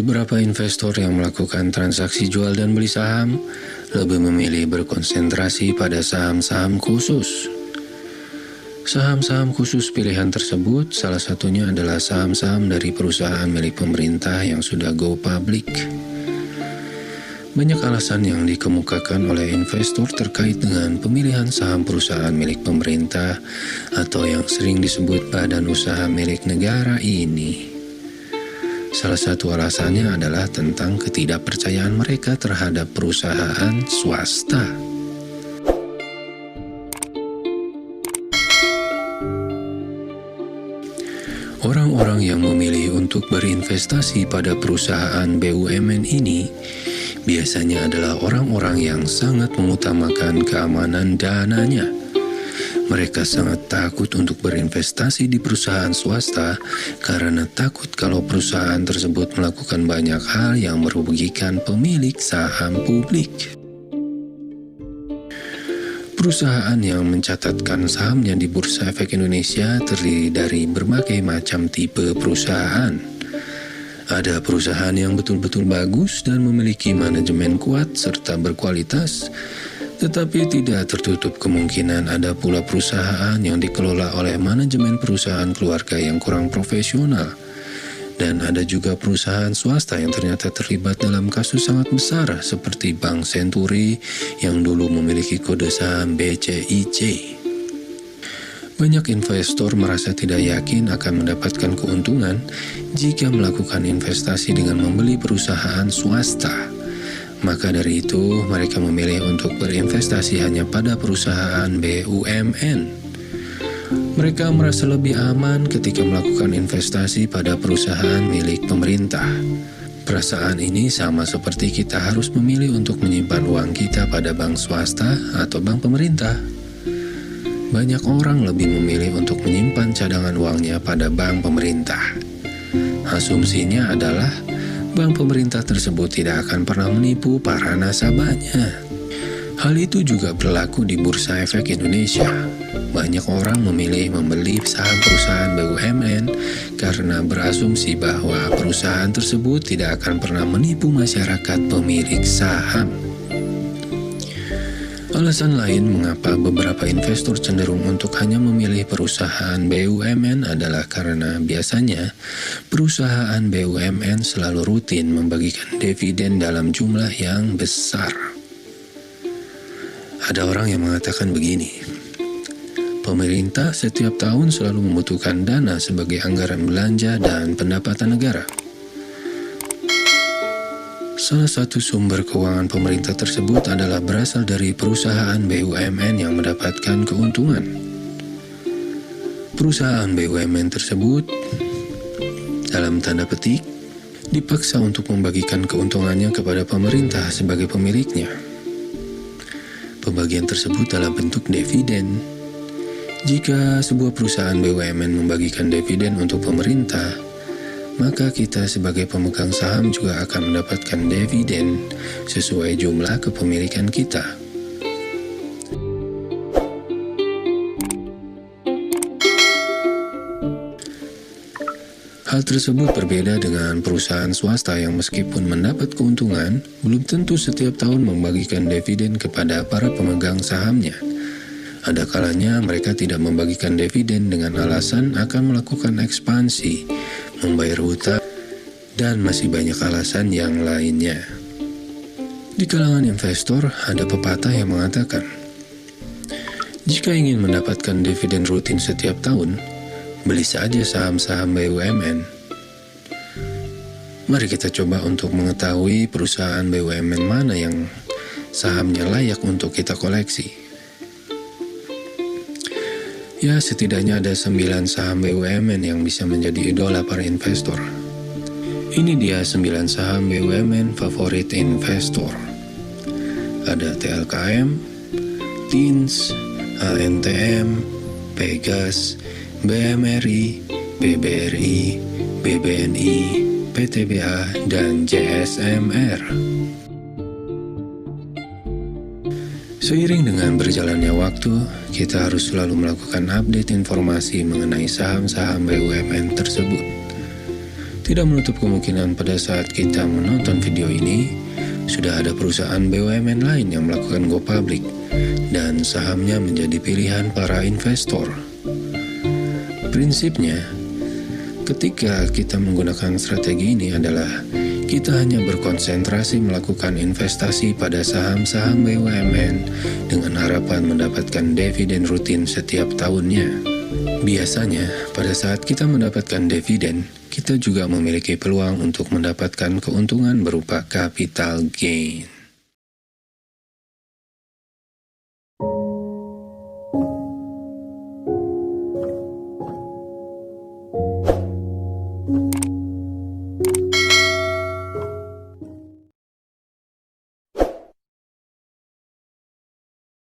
Beberapa investor yang melakukan transaksi jual dan beli saham lebih memilih berkonsentrasi pada saham-saham khusus. Saham-saham khusus pilihan tersebut salah satunya adalah saham-saham dari perusahaan milik pemerintah yang sudah go public. Banyak alasan yang dikemukakan oleh investor terkait dengan pemilihan saham perusahaan milik pemerintah atau yang sering disebut badan usaha milik negara ini. Salah satu alasannya adalah tentang ketidakpercayaan mereka terhadap perusahaan swasta. Orang-orang yang memilih untuk berinvestasi pada perusahaan BUMN ini biasanya adalah orang-orang yang sangat mengutamakan keamanan dananya. Mereka sangat takut untuk berinvestasi di perusahaan swasta karena takut kalau perusahaan tersebut melakukan banyak hal yang merugikan pemilik saham publik. Perusahaan yang mencatatkan sahamnya di Bursa Efek Indonesia terdiri dari berbagai macam tipe perusahaan. Ada perusahaan yang betul-betul bagus dan memiliki manajemen kuat serta berkualitas, tetapi tidak tertutup kemungkinan ada pula perusahaan yang dikelola oleh manajemen perusahaan keluarga yang kurang profesional. Dan ada juga perusahaan swasta yang ternyata terlibat dalam kasus sangat besar seperti Bank Senturi yang dulu memiliki kode saham BCIC. Banyak investor merasa tidak yakin akan mendapatkan keuntungan jika melakukan investasi dengan membeli perusahaan swasta. Maka dari itu, mereka memilih untuk berinvestasi hanya pada perusahaan BUMN. Mereka merasa lebih aman ketika melakukan investasi pada perusahaan milik pemerintah. Perasaan ini sama seperti kita harus memilih untuk menyimpan uang kita pada bank swasta atau bank pemerintah. Banyak orang lebih memilih untuk menyimpan cadangan uangnya pada bank pemerintah. Asumsinya adalah bank pemerintah tersebut tidak akan pernah menipu para nasabahnya. Hal itu juga berlaku di Bursa Efek Indonesia. Banyak orang memilih membeli saham perusahaan BUMN karena berasumsi bahwa perusahaan tersebut tidak akan pernah menipu masyarakat pemilik saham. Alasan lain mengapa beberapa investor cenderung untuk hanya memilih perusahaan BUMN adalah karena biasanya perusahaan BUMN selalu rutin membagikan dividen dalam jumlah yang besar. Ada orang yang mengatakan begini, pemerintah setiap tahun selalu membutuhkan dana sebagai anggaran belanja dan pendapatan negara. Salah satu sumber keuangan pemerintah tersebut adalah berasal dari perusahaan BUMN yang mendapatkan keuntungan. Perusahaan BUMN tersebut, dalam tanda petik, dipaksa untuk membagikan keuntungannya kepada pemerintah sebagai pemiliknya. Pembagian tersebut dalam bentuk dividen. Jika sebuah perusahaan BUMN membagikan dividen untuk pemerintah, maka kita sebagai pemegang saham juga akan mendapatkan dividen sesuai jumlah kepemilikan kita. Hal tersebut berbeda dengan perusahaan swasta yang meskipun mendapat keuntungan, belum tentu setiap tahun membagikan dividen kepada para pemegang sahamnya. Ada kalanya mereka tidak membagikan dividen dengan alasan akan melakukan ekspansi, membayar hutang, dan masih banyak alasan yang lainnya. Di kalangan investor, ada pepatah yang mengatakan, jika ingin mendapatkan dividen rutin setiap tahun, beli saja saham-saham BUMN. Mari kita coba untuk mengetahui perusahaan BUMN mana yang sahamnya layak untuk kita koleksi. Ya, setidaknya ada 9 saham BUMN yang bisa menjadi idola para investor. Ini dia 9 saham BUMN favorit investor. Ada TLKM, TINS, ANTM, Pegas, BMRI, BBRI, BBNI, PTBA, dan JSMR. Seiring dengan berjalannya waktu, kita harus selalu melakukan update informasi mengenai saham-saham BUMN tersebut. Tidak menutup kemungkinan pada saat kita menonton video ini, sudah ada perusahaan BUMN lain yang melakukan go public dan sahamnya menjadi pilihan para investor. Prinsipnya, ketika kita menggunakan strategi ini adalah kita hanya berkonsentrasi melakukan investasi pada saham-saham BUMN dengan harapan mendapatkan dividen rutin setiap tahunnya. Biasanya, pada saat kita mendapatkan dividen, kita juga memiliki peluang untuk mendapatkan keuntungan berupa capital gain.